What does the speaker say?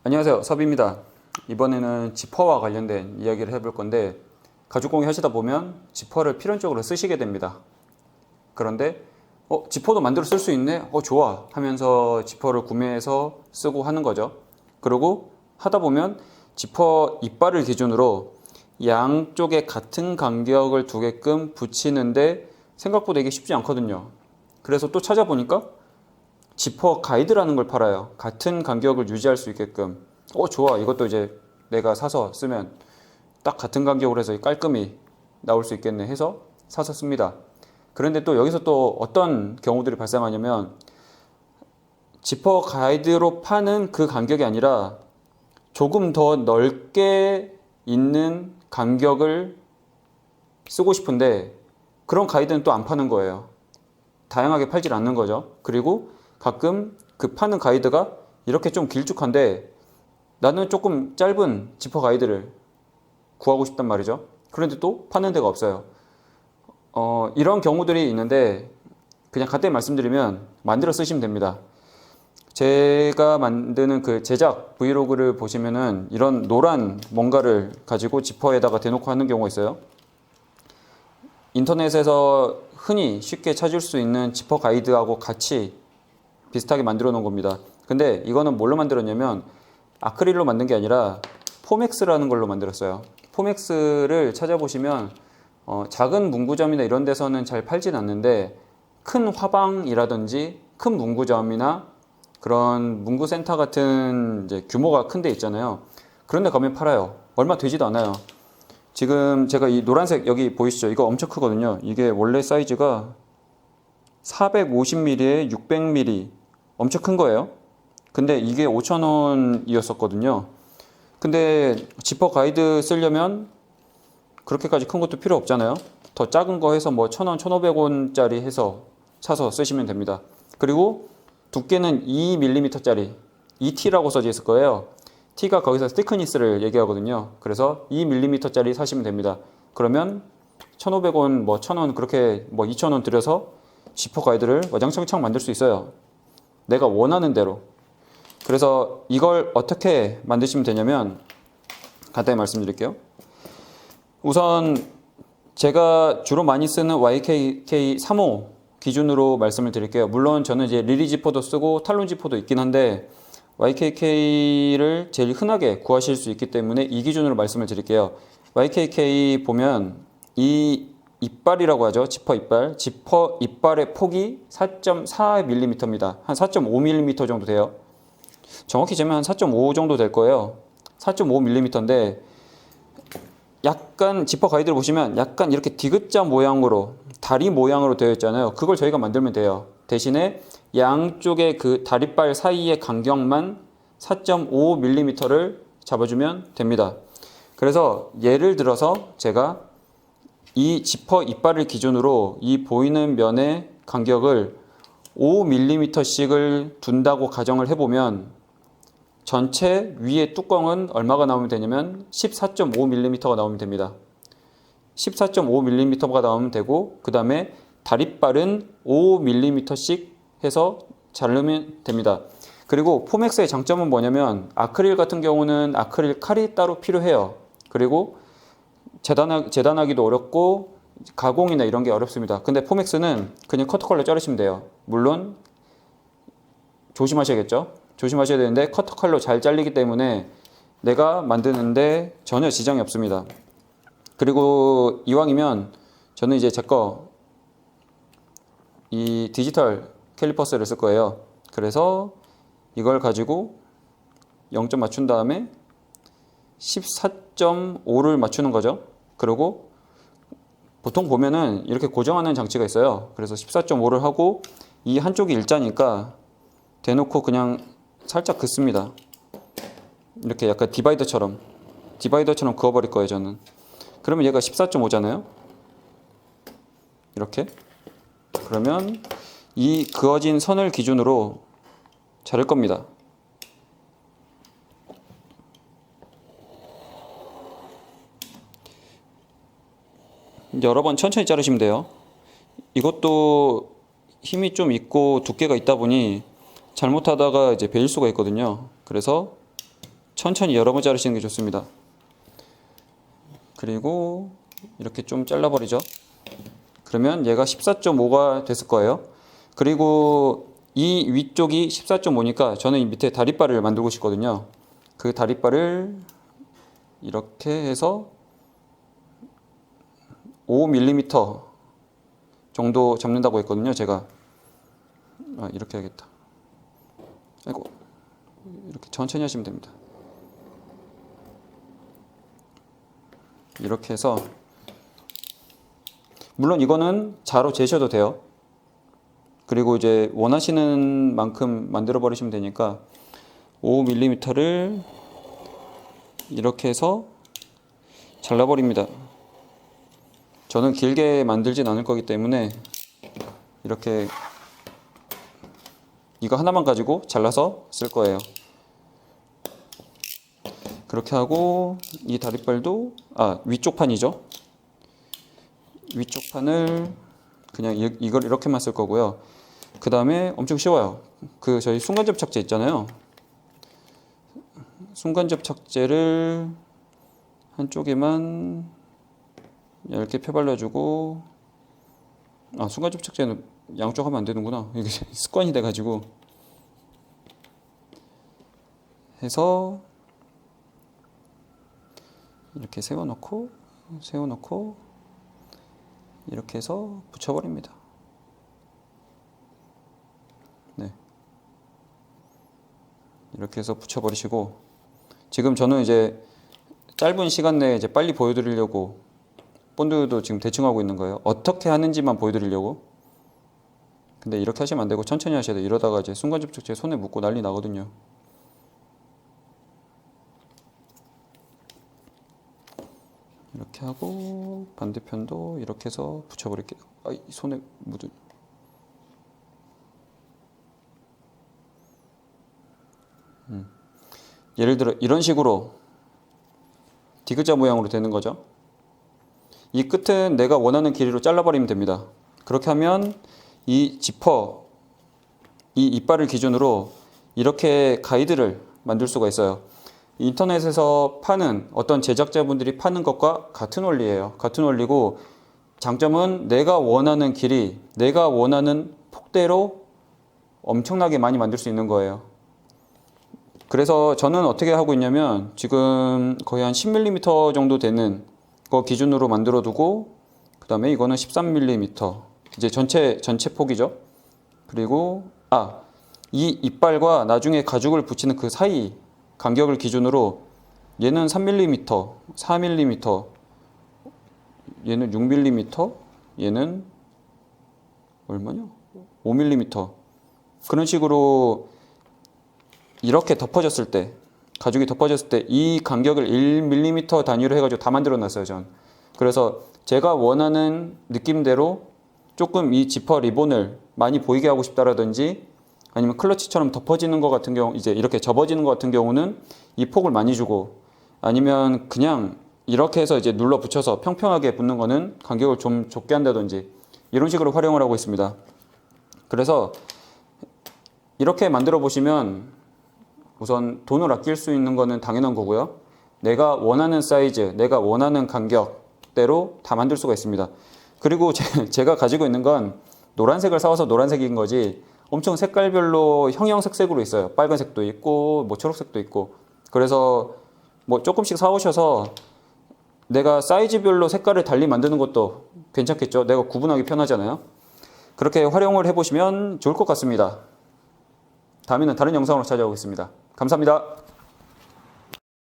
안녕하세요, 섭입니다. 이번에는 지퍼와 관련된 이야기를 해볼 건데, 가죽 공예 하시다 보면 지퍼를 필연적으로 쓰시게 됩니다. 그런데 지퍼도 만들어 쓸 수 있네? 좋아 하면서 지퍼를 구매해서 쓰고 하는 거죠. 그리고 하다 보면 지퍼 이빨을 기준으로 양쪽에 같은 간격을 두게끔 붙이는데 생각보다 이게 쉽지 않거든요. 그래서 또 찾아보니까 지퍼 가이드라는 걸 팔아요. 같은 간격을 유지할 수 있게끔. 좋아. 이것도 이제 내가 사서 쓰면 딱 같은 간격으로 해서 깔끔히 나올 수 있겠네 해서 사서 씁니다. 그런데 또 여기서 또 어떤 경우들이 발생하냐면, 지퍼 가이드로 파는 그 간격이 아니라 조금 더 넓게 있는 간격을 쓰고 싶은데 그런 가이드는 또 안 파는 거예요. 다양하게 팔질 않는 거죠. 그리고 가끔 그 파는 가이드가 이렇게 좀 길쭉한데 나는 조금 짧은 지퍼 가이드를 구하고 싶단 말이죠. 그런데 또 파는 데가 없어요. 이런 경우들이 있는데 그냥 간단히 말씀드리면 만들어 쓰시면 됩니다. 제가 만드는 그 제작 브이로그를 보시면은 이런 노란 뭔가를 가지고 지퍼에다가 대놓고 하는 경우가 있어요. 인터넷에서 흔히 쉽게 찾을 수 있는 지퍼 가이드하고 같이 비슷하게 만들어 놓은 겁니다. 근데 이거는 뭘로 만들었냐면 아크릴로 만든 게 아니라 포맥스라는 걸로 만들었어요. 포맥스를 찾아보시면 작은 문구점이나 이런 데서는 잘 팔진 않는데 큰 화방이라든지 큰 문구점이나 그런 문구센터 같은 이제 규모가 큰 데 있잖아요. 그런 데 가면 팔아요. 얼마 되지도 않아요. 지금 제가 이 노란색 여기 보이시죠? 이거 엄청 크거든요. 이게 원래 사이즈가 450mm에 600mm, 엄청 큰 거예요. 근데 이게 5,000원이었었거든요. 근데 지퍼 가이드 쓰려면 그렇게까지 큰 것도 필요 없잖아요. 더 작은 거 해서 뭐 1,000원, 1,500원짜리 해서 사서 쓰시면 됩니다. 그리고 두께는 2mm짜리, ET라고 써져 있을 거예요. T가 거기서 thickness를 얘기하거든요. 그래서 2mm짜리 사시면 됩니다. 그러면 1,500원, 뭐 1,000원, 그렇게 뭐 2,000원 들여서 지퍼 가이드를 와장창창 만들 수 있어요. 내가 원하는 대로. 그래서 이걸 어떻게 만드시면 되냐면 간단히 말씀드릴게요. 우선 제가 주로 많이 쓰는 YKK 3호 기준으로 말씀을 드릴게요. 물론 저는 이제 리리 지퍼도 쓰고 탈론 지퍼도 있긴 한데 YKK를 제일 흔하게 구하실 수 있기 때문에 이 기준으로 말씀을 드릴게요. YKK 보면 이 이빨이라고 하죠. 지퍼 이빨. 지퍼 이빨의 폭이 4.4mm입니다. 한 4.5mm 정도 돼요. 정확히 재면 한 4.5 정도 될 거예요. 4.5mm인데 약간 지퍼 가이드를 보시면 약간 이렇게 디귿자 모양으로 다리 모양으로 되어 있잖아요. 그걸 저희가 만들면 돼요. 대신에 양쪽의 그 다리빨 사이의 간격만 4.5mm를 잡아주면 됩니다. 그래서 예를 들어서 제가 이 지퍼 이빨을 기준으로 이 보이는 면의 간격을 5mm씩을 둔다고 가정을 해보면 전체 위의 뚜껑은 얼마가 나오면 되냐면 14.5mm가 나오면 됩니다. 14.5mm가 나오면 되고 그 다음에 다리빨은 5mm씩 해서 자르면 됩니다. 그리고 포맥스의 장점은 뭐냐면 아크릴 같은 경우는 아크릴 칼이 따로 필요해요. 그리고 재단하기도 어렵고 가공이나 이런 게 어렵습니다. 근데 포맥스는 그냥 커터칼로 자르시면 돼요. 물론 조심하셔야겠죠. 조심하셔야 되는데 커터칼로 잘 잘리기 때문에 내가 만드는데 전혀 지장이 없습니다. 그리고 이왕이면 저는 이제 제 거 이 디지털 캘리퍼스를 쓸 거예요. 그래서 이걸 가지고 0점 맞춘 다음에 14.5를 맞추는 거죠. 그리고 보통 보면은 이렇게 고정하는 장치가 있어요. 그래서 14.5를 하고 이 한쪽이 일자니까 대놓고 그냥 살짝 긋습니다. 이렇게 약간 디바이더처럼 그어버릴 거예요, 저는. 그러면 얘가 14.5잖아요. 이렇게. 그러면 이 그어진 선을 기준으로 자를 겁니다. 여러 번 천천히 자르시면 돼요. 이것도 힘이 좀 있고 두께가 있다 보니 잘못하다가 이제 베일 수가 있거든요. 그래서 천천히 여러 번 자르시는 게 좋습니다. 그리고 이렇게 좀 잘라버리죠. 그러면 얘가 14.5가 됐을 거예요. 그리고 이 위쪽이 14.5니까 저는 이 밑에 다리발을 만들고 싶거든요. 그 다리발을 이렇게 해서 5mm 정도 잡는다고 했거든요. 제가 이렇게 해야겠다. 아이고, 이렇게 천천히 하시면 됩니다. 이렇게 해서, 물론 이거는 자로 재셔도 돼요. 그리고 이제 원하시는 만큼 만들어 버리시면 되니까 5mm를 이렇게 해서 잘라버립니다. 저는 길게 만들진 않을 거기 때문에 이렇게 이거 하나만 가지고 잘라서 쓸 거예요. 그렇게 하고 이 다리발도 위쪽 판이죠. 위쪽 판을 그냥 이걸 이렇게만 쓸 거고요. 그 다음에 엄청 쉬워요. 저희 순간접착제 있잖아요. 순간접착제를 한쪽에만 얇게 펴발라주고, 순간접착제는 양쪽 하면 안 되는구나. 이게 습관이 돼가지고 해서 이렇게 세워놓고 이렇게 해서 붙여버립니다. 네, 이렇게 해서 붙여버리시고, 지금 저는 이제 짧은 시간 내에 이제 빨리 보여드리려고 본드도 지금 대충 하고 있는 거예요. 어떻게 하는지만 보여드리려고. 근데 이렇게 하시면 안 되고 천천히 하셔야 돼요. 이러다가 이제 순간접착제 손에 묻고 난리 나거든요. 이렇게 하고 반대편도 이렇게 해서 붙여버릴게요. 손에 묻은. 예를 들어 이런 식으로 디귿자 모양으로 되는 거죠. 이 끝은 내가 원하는 길이로 잘라버리면 됩니다. 그렇게 하면 이 지퍼, 이 이빨을 기준으로 이렇게 가이드를 만들 수가 있어요. 인터넷에서 파는 어떤 제작자분들이 파는 것과 같은 원리예요. 같은 원리고, 장점은 내가 원하는 길이, 내가 원하는 폭대로 엄청나게 많이 만들 수 있는 거예요. 그래서 저는 어떻게 하고 있냐면 지금 거의 한 10mm 정도 되는 거 기준으로 만들어 두고, 그 다음에 이거는 13mm, 이제 전체 폭이죠. 그리고 이 이빨과 나중에 가죽을 붙이는 그 사이 간격을 기준으로 얘는 3mm, 4mm, 얘는 6mm, 얘는 얼마냐? 5mm. 그런 식으로 이렇게 덮어졌을 때, 가죽이 덮어졌을 때 이 간격을 1mm 단위로 해가지고 다 만들어 놨어요, 전. 그래서 제가 원하는 느낌대로 조금 이 지퍼 리본을 많이 보이게 하고 싶다라든지, 아니면 클러치처럼 덮어지는 것 같은 경우, 이제 이렇게 접어지는 것 같은 경우는 이 폭을 많이 주고, 아니면 그냥 이렇게 해서 이제 눌러 붙여서 평평하게 붙는 거는 간격을 좀 좁게 한다든지, 이런 식으로 활용을 하고 있습니다. 그래서 이렇게 만들어 보시면 우선 돈을 아낄 수 있는 거는 당연한 거고요. 내가 원하는 사이즈, 내가 원하는 간격대로 다 만들 수가 있습니다. 그리고 제가 가지고 있는 건 노란색을 사와서 노란색인 거지, 엄청 색깔별로 형형색색으로 있어요. 빨간색도 있고 뭐 초록색도 있고. 그래서 뭐 조금씩 사오셔서 내가 사이즈별로 색깔을 달리 만드는 것도 괜찮겠죠. 내가 구분하기 편하잖아요. 그렇게 활용을 해보시면 좋을 것 같습니다. 다음에는 다른 영상으로 찾아오겠습니다. 감사합니다.